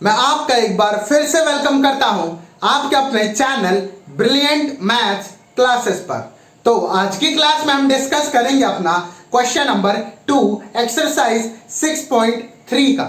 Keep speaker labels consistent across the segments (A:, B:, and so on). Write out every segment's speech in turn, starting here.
A: मैं आपका एक बार फिर से वेलकम करता हूं आपके अपने चैनल ब्रिलियंट मैथ्स क्लासेस पर। तो आज की क्लास में हम डिस्कस करेंगे अपना क्वेश्चन नंबर 2 एक्सरसाइज 6.3 का।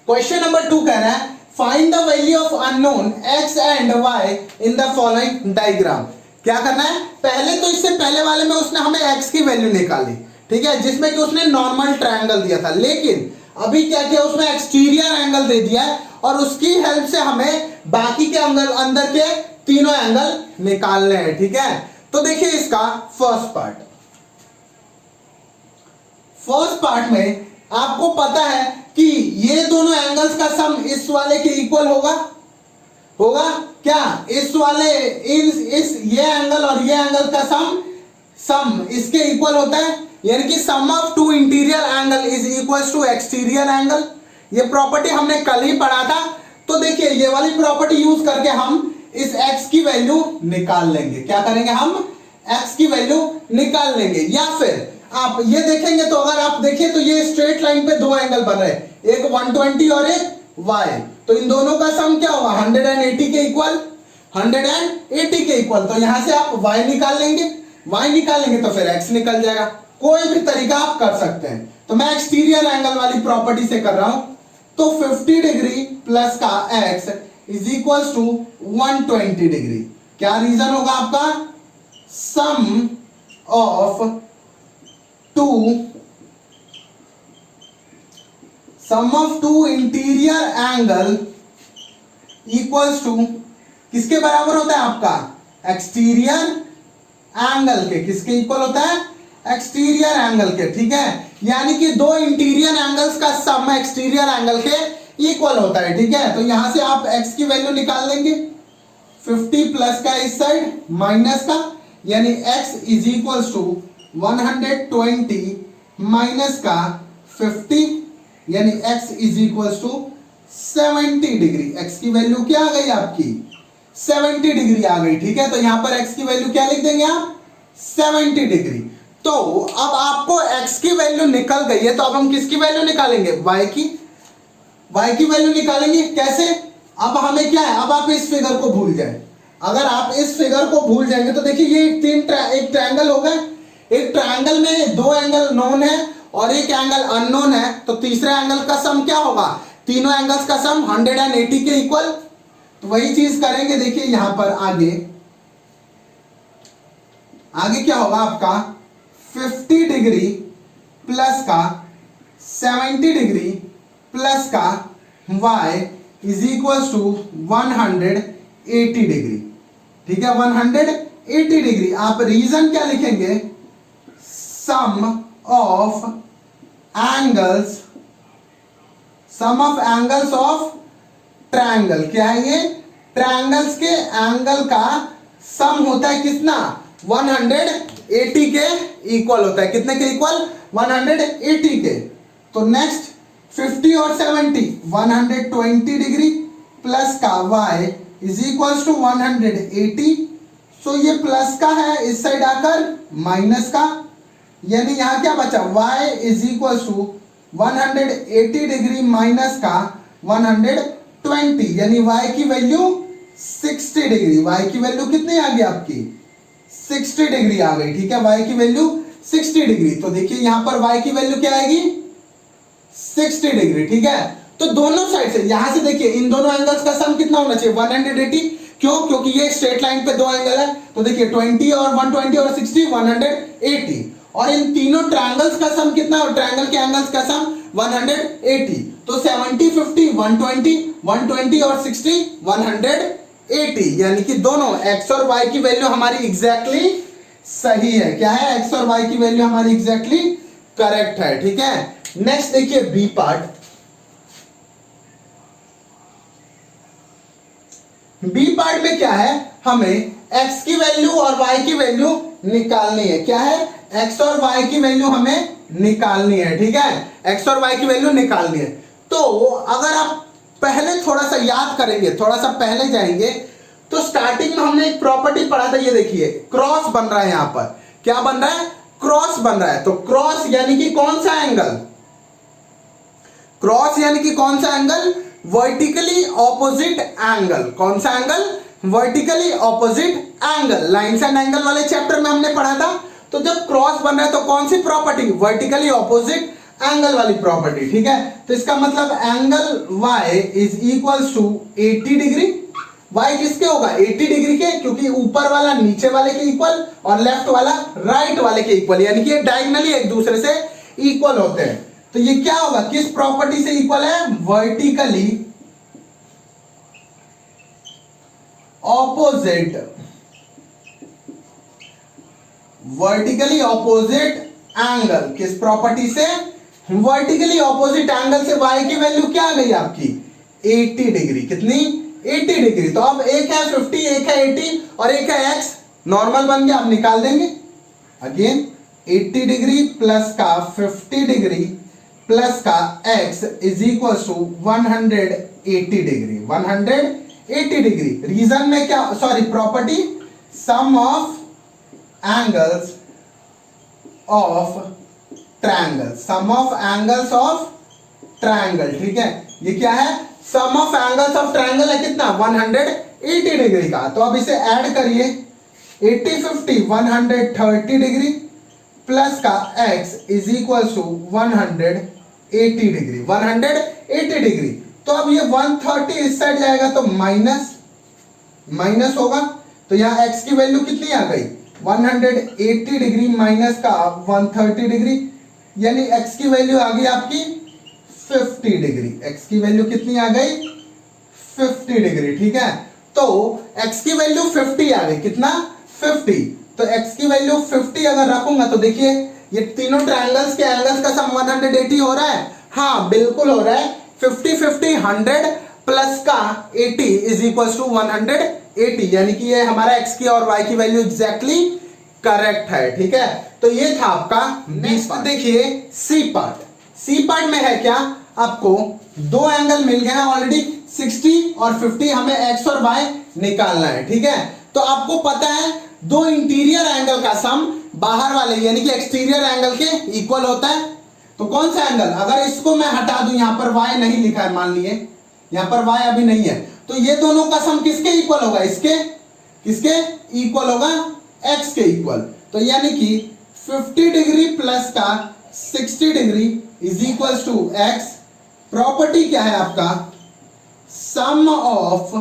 A: क्वेश्चन नंबर 2 कह रहा है find the value of unknown x and y in the following diagram. क्या करना है, पहले तो इससे पहले वाले में उसने हमें x की वैल्यू निकाली, ठीक है, जिसमें कि उसने नॉर्मल ट्रायंगल दिया था। लेकिन अभी क्या किया, उसमें एक्सटीरियर एंगल दे दिया है और उसकी हेल्प से हमें बाकी के अंदर के तीनों एंगल निकालने हैं, ठीक है। तो देखिए इसका फर्स्ट पार्ट में आपको पता है कि ये दोनों एंगल्स का सम इस वाले के इक्वल होगा क्या, इस वाले इस ये एंगल और ये एंगल का सम इसके इक्वल होता है, यानी कि sum of two interior angle is equals to exterior angle. ये प्रॉपर्टी हमने कल ही पढ़ा था। तो देखिए ये वाली प्रॉपर्टी यूज करके हम इस x की वैल्यू निकाल लेंगे। क्या करेंगे, हम x की वैल्यू निकाल लेंगे। या फिर आप ये देखेंगे तो अगर आप देखें तो ये स्ट्रेट लाइन पे दो एंगल बन रहे हैं, एक 120 और एक y। तो इन दोनों का सम क्या होगा, 180 के इक्वल, 180 के इक्वल। तो यहां से आप y निकालेंगे तो फिर x निकल जाएगा। कोई भी तरीका आप कर सकते हैं। तो मैं एक्सटीरियर एंगल वाली प्रॉपर्टी से कर रहा हूं। तो 50 डिग्री प्लस का x is equals to 120 degree. क्या रीजन होगा आपका, sum of two interior angle equals to किसके बराबर होता है आपका, एक्सटीरियर एंगल के। किसके इक्वल होता है, एक्सटीरियर एंगल के, ठीक है। यानी कि दो इंटीरियर एंगल्स का सम एक्सटीरियर एंगल के इक्वल होता है, ठीक है। तो यहां से आप x की वैल्यू निकाल लेंगे, 50 प्लस का इस साइड माइनस का, यानी x is equals to 120 minus का 50, यानी x is equals to 70 degree. x की वैल्यू क्या आ गई आपकी, 70 डिग्री आ गई, ठीक है। तो यहां पर x की वैल्यू क्या लिख देंगे आप, 70 डिग्री। तो अब आपको x की वैल्यू निकल गई है, तो अब हम किसकी वैल्यू निकालेंगे, y की वैल्यू निकालेंगे। कैसे, अब हमें क्या है, अब आप इस फिगर को भूल जाए। अगर आप इस फिगर को भूल जाएंगे तो देखिए ये एक ट्रायंगल होगा, एक ट्रायंगल में दो एंगल नोन है और एक एंगल अननोन है। तो तीसरे एंगल का सम क्या होगा, तीनों एंगल्स का सम 180 के इक्वल। तो वही चीज करेंगे। देखिए यहां पर आगे क्या होगा आपका, 50 डिग्री प्लस का 70 डिग्री प्लस का y is equals to 180 degree, ठीक है, 180 डिग्री। आप रीजन क्या लिखेंगे, sum of angles of triangle. क्या है ये, ट्रायंगल्स के एंगल का सम होता है कितना, 180 के इक्वल होता है। कितने के इक्वल, 180 के। तो नेक्स्ट 50 और 70, 120 डिग्री प्लस का y इज इक्वल्स टू 180। सो ये प्लस का है, इस साइड आकर माइनस का, यानी यहां क्या बचा, y is equals to 180 degree minus का 120, यानी y की वैल्यू 60 डिग्री। y की वैल्यू कितनी आ गई आपकी, 60 डिग्री आ गई, ठीक है, y की वैल्यू 60 डिग्री। तो देखिए यहां पर y की वैल्यू क्या आएगी, 60 डिग्री, ठीक है। तो दोनों साइड से, यहां से देखिए इन दोनों एंगल्स का सम कितना होना चाहिए, 180। क्यों, क्योंकि ये स्ट्रेट लाइन पे दो एंगल है। तो देखिए 20 और 120 और 60 180, और इन तीनों ट्रायंगल्स का सम कितना, और ट्रायंगल के एंगल्स का सम 180। तो 70 50 120 और 60 180, यानी कि दोनों x और y की वैल्यू हमारी एग्जैक्टली सही है। क्या है, x और y की वैल्यू हमारी एग्जैक्टली करेक्ट है, ठीक है। नेक्स्ट देखिए बी पार्ट। बी पार्ट में क्या है, हमें x की वैल्यू और y की वैल्यू निकालनी है। क्या है, x और y की वैल्यू हमें निकालनी है, ठीक है, x और y की वैल्यू निकालनी है। तो अगर आप पहले थोड़ा सा याद करेंगे, थोड़ा सा पहले जाएंगे, तो स्टार्टिंग में हमने एक प्रॉपर्टी पढ़ा था। ये देखिए क्रॉस बन रहा है, यहां पर क्या बन रहा है, क्रॉस बन रहा है। तो क्रॉस यानी कि कौन सा एंगल, क्रॉस यानी कि कौन सा एंगल, वर्टिकली ऑपोजिट एंगल। कौन सा angle? Vertically opposite angle. Lines and angle वाले चैप्टर में हमने पढ़ा था। तो जब क्रॉस बन रहा है तो कौन सी प्रॉपर्टी? वर्टिकली ऑपोजिट एंगल वाली प्रॉपर्टी। ठीक है, तो इसका मतलब angle y is equals to 80 degree. y किसके होगा? 80 डिग्री के, क्योंकि ऊपर वाला नीचे वाले के इक्वल और लेफ्ट वाला राइट वाले के इक्वल, यानी कि ये डायगोनली एक दूसरे से इक्वल होते हैं। तो ये क्या होगा? किस प्रॉपर्टी से इक्वल है? Vertically opposite, vertically opposite angle. किस प्रॉपर्टी से? वर्टिकली ऑपोजिट एंगल से y की वैल्यू क्या आ गई आपकी? 80 डिग्री। कितनी? 80 डिग्री। तो अब एक है 50, एक है 80 और एक है x, नॉर्मल बन गया, आप निकाल देंगे। अगेन 80 डिग्री प्लस का 50 डिग्री प्लस का x is equal to 180 degree. 180 degree. Reason में क्या, sorry property, sum of angles of triangle, sum of angles of triangle. ठीक है, ये क्या है? Sum of angles of triangle है कितना? 180 डिग्री का। तो अब इसे ऐड करिए, 80 50 130 डिग्री प्लस का x is equal to 180 degree. 180 degree. तो अब ये 130 इस साइड जाएगा तो माइनस होगा। तो यहां x की वैल्यू कितनी आ गई? 180 डिग्री माइनस का 130 डिग्री, यानी x की वैल्यू आ गई आपकी 50 डिग्री। x की वैल्यू कितनी आ गई? 50 डिग्री। ठीक है, तो x की वैल्यू 50 आ गई। कितना? 50। तो x की वैल्यू 50 अगर रखूंगा तो देखिए ये तीनों ट्रायंगल्स के एंगल्स का सम 180 हो रहा है। हाँ बिल्कुल हो रहा है। 50 50 100 प्लस का 80 इज इक्वल टू 180, यानी कि ये हमारा x की और y की वैल्यू एग्जैक्टली करेक्ट है। ठीक है, तो ये था आपका नेक्स्ट। देखिए सी पार्ट। सी पार्ट में है क्या? आपको दो एंगल मिल गए हैं ऑलरेडी, 60 और 50। हमें x और y निकालना है। ठीक है, तो आपको पता है दो इंटीरियर एंगल का सम बाहर वाले यानी कि एक्सटीरियर एंगल के इक्वल होता है। तो कौन सा एंगल? अगर इसको मैं हटा दूं, यहां पर y नहीं लिखा है, मान लिए यहां पर y अभी नहीं है, तो ये दोनों का सम किसके इक्वल होगा? इसके किसके इक्वल होगा? x के इक्वल। तो यानी कि 50 डिग्री प्लस का 60 degree is equal to x। Property क्या है आपका? Sum of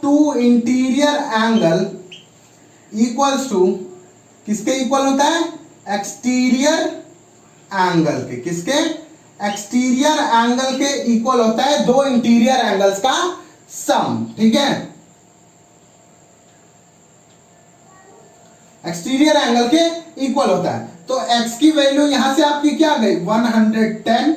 A: two interior angle equals to किसके इक्वल होता है? एक्सटीरियर एंगल के। किसके? एक्सटीरियर एंगल के इक्वल होता है दो इंटीरियर एंगल्स का सम। ठीक है, एक्सटीरियर एंगल के इक्वल होता है। तो x की वैल्यू यहां से आपकी क्या आ गई? 110।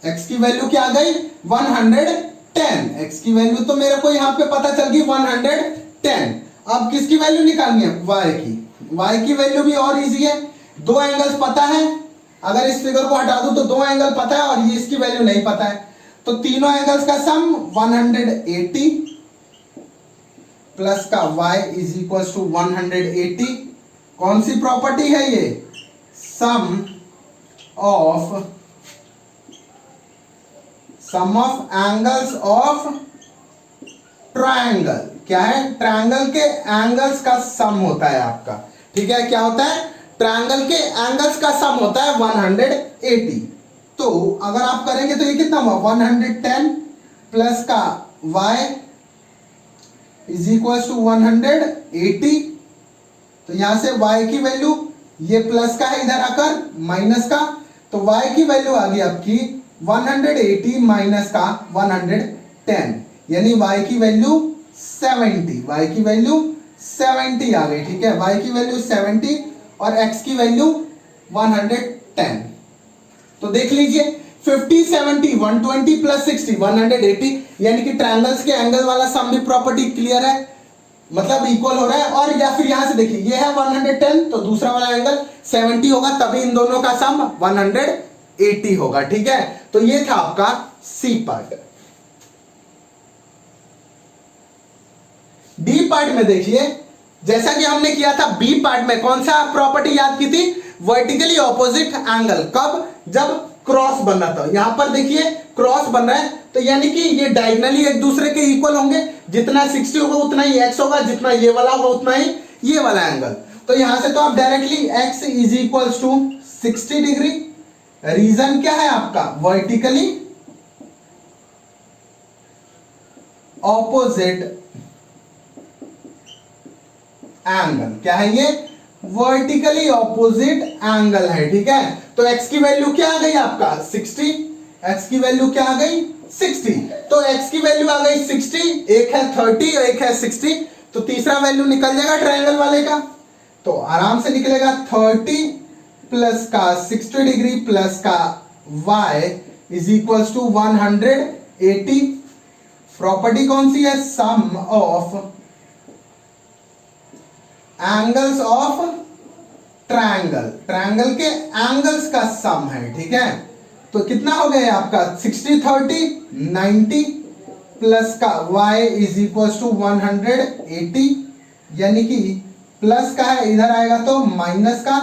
A: x की वैल्यू क्या आ गई? 110। x की वैल्यू तो मेरे को यहां पे पता चल गई 110। अब किसकी वैल्यू निकालनी है? y की। y की वैल्यू भी और इजी है, दो एंगल्स पता है। अगर इस फिगर को हटा दूं तो दो एंगल पता है और ये इसकी वैल्यू नहीं पता है। तो तीनों एंगल्स का सम 180 प्लस का y इज इक्वल टू 180। कौन सी प्रॉपर्टी है ये? सम ऑफ एंगल्स ऑफ ट्रायंगल। क्या है? ट्रायंगल के एंगल्स का सम होता है आपका। ठीक है, क्या होता है? ट्रायंगल के एंगल्स का सम होता है 180। तो अगर आप करेंगे तो ये कितना हुआ? 110 प्लस का y इज इक्वल टू 180। तो यहां से y की वैल्यू, ये प्लस का है इधर आकर माइनस का, तो y की वैल्यू आ गई आपकी 180 माइनस का 110, यानी y की वैल्यू 70। y की वैल्यू 70 आ गई। ठीक है, y की वैल्यू 70 और x की वैल्यू 110। तो देख लीजिए 50 70 120 प्लस 60 180, यानी कि ट्रायंगल्स के एंगल वाला सम भी प्रॉपर्टी क्लियर है, मतलब इक्वल हो रहा है। और या फिर यहां से देखिए ये है 110 तो दूसरा वाला एंगल 70 होगा, तभी इन दोनों का सम 180 होगा। ठीक है, तो ये था आपका सी पार्ट। डी पार्ट में देखिए जैसा कि हमने किया था बी पार्ट में, कौन सा प्रॉपर्टी याद की थी, वर्टिकली ऑपोजिट एंगल। कब, जब क्रॉस बन रहा था। यहां पर देखिए क्रॉस बन रहा है तो यानी कि ये डायगनली एक दूसरे के इक्वल होंगे, जितना 60 होगा उतना ही x होगा, जितना ये वाला होगा उतना ही ये वाला एंगल। तो यहां से तो आप directly x is equals to 60 degree. Reason क्या है आपका, वर्टिकली ऑपोजिट एंगल। क्या है ये, वर्टिकली ऑपोजिट एंगल है, ठीक है। तो x की वैल्यू क्या आ गई आपका 60, x की वैल्यू क्या आ गई 60। तो x की वैल्यू आ गई 60, एक है 30 और एक है 60, तो तीसरा वैल्यू निकल जाएगा ट्रायंगल वाले का। तो आराम से निकलेगा 30 प्लस का 60 डिग्री प्लस का y is equals to 180। Property कौन सी है, sum of angles of triangle, triangle के एंगल्स का सम है, ठीक है। तो कितना हो गया आपका 60 30 90 प्लस का y इज इक्वल टू 180, यानी कि प्लस का है इधर आएगा तो माइनस का,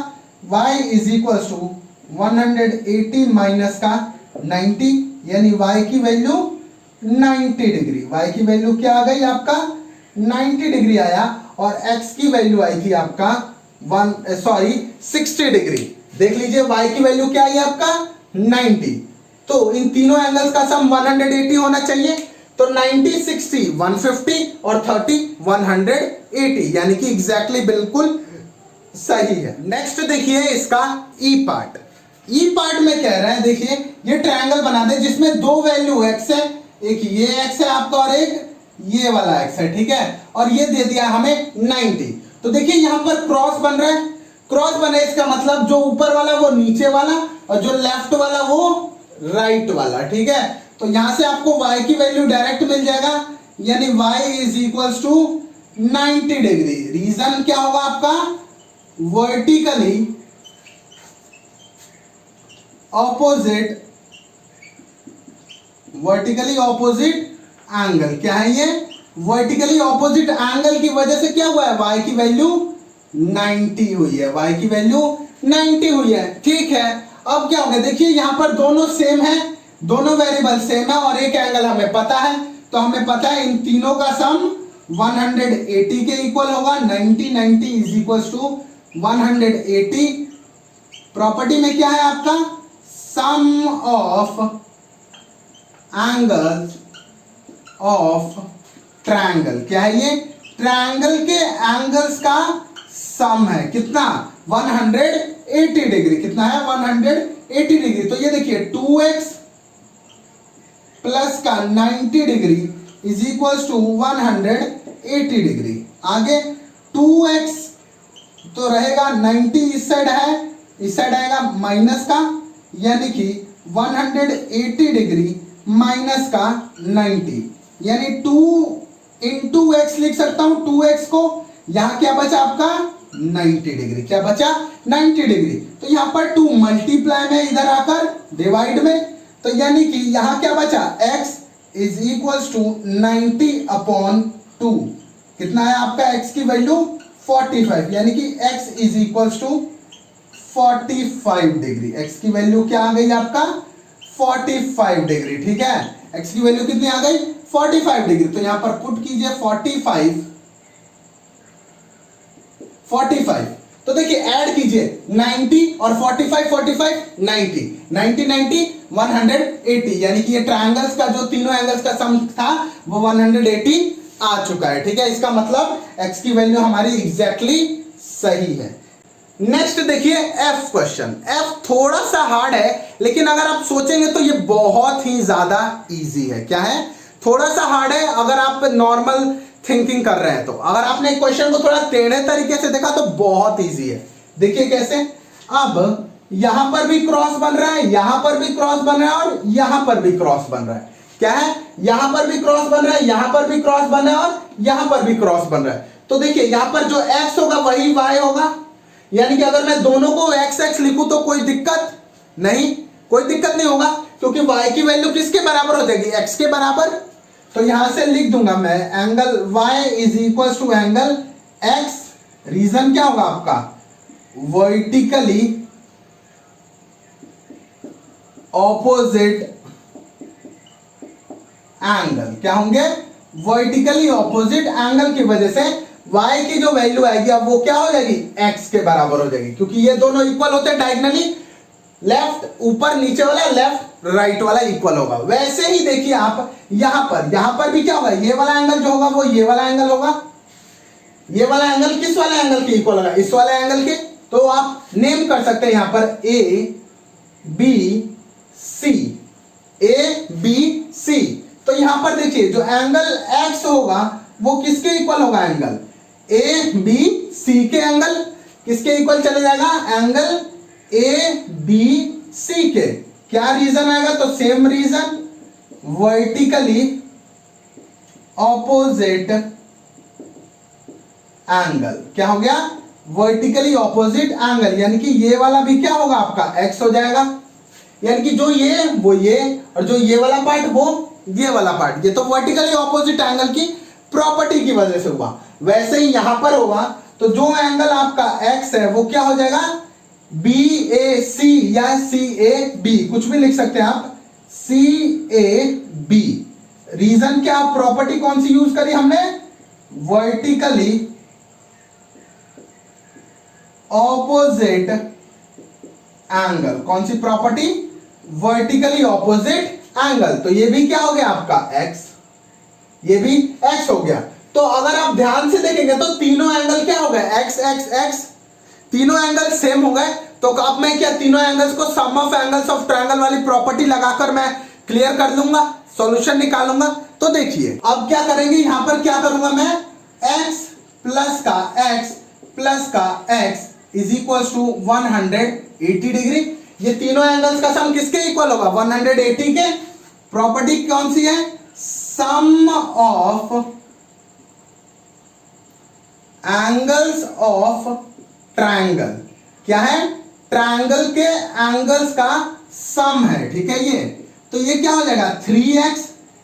A: y is equal to 180 minus का 90, यानी y की वैल्यू 90 डिग्री। y की वैल्यू क्या आ गई आपका 90 डिग्री आया, और x की वैल्यू आई थी आपका 60 डिग्री। देख लीजिए y की वैल्यू क्या आई आपका 90। तो इन तीनों एंगल्स का सम 180 होना चाहिए। तो 90 60 150 और 30 180, यानी कि एग्जैक्टली बिल्कुल सही है। नेक्स्ट देखिए इसका ई पार्ट। ई पार्ट में कह रहे हैं, देखिए ये ट्रायंगल बना दे जिसमें दो वैल्यू x है, एक ये x है आपका और एक ये वाला x है, ठीक है। और ये दे दिया हमें 90। तो देखिए यहां पर क्रॉस बन रहा है, क्रॉस बने इसका मतलब जो ऊपर वाला वो नीचे वाला और जो लेफ्ट वाला वो राइट वाला, ठीक है। तो यहां से आपको y की वैल्यू डायरेक्ट मिल जाएगा, यानी y is equals to 90 degree. Reason क्या होगा आपका, vertically opposite, vertically opposite angle. क्या है ये, वर्टिकली ऑपोजिट एंगल की वजह से क्या हुआ है, y की वैल्यू 90 हुई है, y की वैल्यू 90 हुई है, ठीक है। अब क्या हो गया, देखिए यहां पर दोनों सेम है, दोनों वेरिएबल सेम है और एक एंगल हमें पता है। तो हमें पता है इन तीनों का सम 180 के इक्वल होगा। 90 90 इज इक्वल टू 180। प्रॉपर्टी में क्या है आपका, sum of angles of triangle. क्या है ये, ट्रायंगल के एंगल्स का सम है, कितना 180 डिग्री। कितना है 180 डिग्री। तो ये देखिए 2x प्लस का 90 degree is equal to 180 degree. आगे 2x तो रहेगा 90 इस साइड है, इस साइड आएगा माइनस का, यानी कि 180 डिग्री माइनस का 90, यानी 2 इंटू x लिख सकता हूं। 2x को यहां क्या बचा आपका 90 डिग्री, क्या बचा 90 डिग्री। तो यहां पर 2 मल्टीप्लाई में इधर आकर डिवाइड में, तो यानी कि यहां क्या बचा, x is equal to 90 upon 2। कितना है आपका x की वैल्यू 45, यानी कि x is equal to 45 degree. x की वैल्यू क्या आ गई आपका 45 डिग्री, ठीक है। x की वैल्यू कितनी आ गई 45 डिग्री। तो यहां पर पुट कीजिए 45। तो देखिए ऐड कीजिए 90 और 45 90 90 90 180, यानी कि ये ट्रायंगल्स का जो तीनों एंगल्स का सम था वो 180 आ चुका है, ठीक है। इसका मतलब x की वैल्यू हमारी एग्जैक्टली सही है। नेक्स्ट देखिए एफ क्वेश्चन। एफ थोड़ा सा हार्ड है, लेकिन अगर आप सोचेंगे तो ये बहुत ही ज्यादा इजी है। क्या है, थोड़ा सा हार्ड है अगर आप नॉर्मल थिंकिंग कर रहे हैं तो। अगर आपने क्वेश्चन को थोड़ा टेढ़े तरीके से देखा तो बहुत इजी है। देखिए कैसे, अब यहां पर भी क्रॉस बन रहा है, यहां पर भी क्रॉस बन रहा है और यहां पर भी क्रॉस बन रहा है। क्या है, यहां पर भी क्रॉस बन रहा है, यहां पर भी क्रॉस बन रहा है और यहां पर भी क्रॉस बन रहा है। तो देखिए यहां पर जो x होगा वही y होगा, यानी कि अगर मैं दोनों को x x लिखूं तो कोई दिक्कत नहीं, कोई दिक्कत नहीं होगा, क्योंकि y की वैल्यू किसके बराबर हो जाएगी, x के बराबर। तो यहां से लिख दूंगा मैं angle y is equal to angle x reason क्या होगा आपका, वर्टिकली ऑपोजिट एंगल, क्या होंगे, वर्टिकली ऑपोजिट एंगल की वजह से y की जो वैल्यू आएगी अब वो क्या हो जाएगी, x के बराबर हो जाएगी, क्योंकि ये दोनों इक्वल होते हैं डायगोनली, लेफ्ट ऊपर नीचे वाला, लेफ्ट राइट वाला इक्वल होगा। वैसे ही देखिए आप यहां पर भी क्या होगा, ये वाला एंगल जो होगा वो ये वाला एंगल होगा, ये वाला एंगल किस वाले एंगल के इक्वल होगा, इस वाले एंगल के। तो आप नेम कर सकते हैं यहां पर ए बी सी। तो यहां पर देखिए जो एंगल x होगा वो किसके इक्वल होगा, एंगल ए बी सी के एंगल किसके इक्वल चले जाएगा, एंगल ए बी सी के। क्या रीजन आएगा, तो same reason, vertically opposite angle, क्या हो गया, वर्टिकली ऑपोजिट एंगल, यानी कि ये वाला भी क्या होगा आपका x हो जाएगा, यानी कि जो ये वो ये और जो ये वाला पार्ट वो ये वाला पार्ट, ये तो वर्टिकली ऑपोजिट एंगल की प्रॉपर्टी की वजह से हुआ। वैसे ही यहां पर होगा तो जो एंगल आपका x है वो क्या हो जाएगा, BAC या CAB, कुछ भी लिख सकते हैं आप, CAB। रीजन क्या, प्रॉपर्टी कौन सी यूज करी हमने, वर्टिकली ऑपोजिट एंगल, कौन सी प्रॉपर्टी, वर्टिकली ऑपोजिट एंगल। तो ये भी क्या हो गया आपका x, ये भी x हो गया। तो अगर आप ध्यान से देखेंगे तो तीनों एंगल क्या हो गए, x x x, तीनों एंगल सेम हो गए। तो अब मैं क्या तीनों एंगल्स को सम ऑफ एंगल्स ऑफ ट्रायंगल वाली प्रॉपर्टी लगाकर मैं क्लियर कर लूंगा, सॉल्यूशन निकालूंगा। तो देखिए अब क्या करेंगे, यहां पर क्या करूंगा मैं, x प्लस का x is equal to 180 degree. ये तीनों एंगल्स का सम किसके इक्वल होगा, 180 के। प्रॉपर्टी कौन सी है, sum of angles of triangle, क्या है, ट्रायंगल के एंगल्स का सम है, ठीक है। ये तो ये क्या हो जाएगा, 3x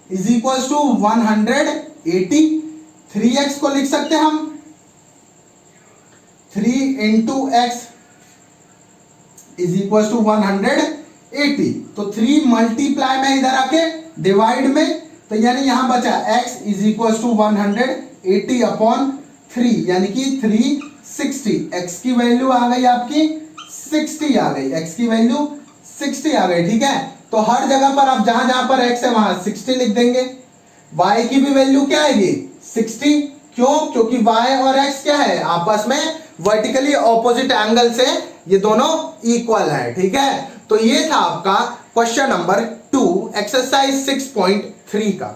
A: is equal to 180। 3x को लिख सकते हैं हम 3 into x is equal to 180। तो 3 मल्टीप्लाई में इधर आके डिवाइड में, तो यानी यहां बचा x is equal to 180 upon 3, यानी कि 360। x की वैल्यू आ गई आपकी 60 आ गई, x की वैल्यू 60 आ गई, ठीक है। तो हर जगह पर आप जहां जहां पर x है वहां 60 लिख देंगे। y की भी वैल्यू क्या आएगी, 60। क्यों, क्योंकि y और x क्या है, आपस में वर्टिकली ऑपोजिट एंगल से ये दोनों इक्वल है, ठीक है। तो ये था आपका क्वेश्चन नंबर 2 एक्सरसाइज 6.3 का।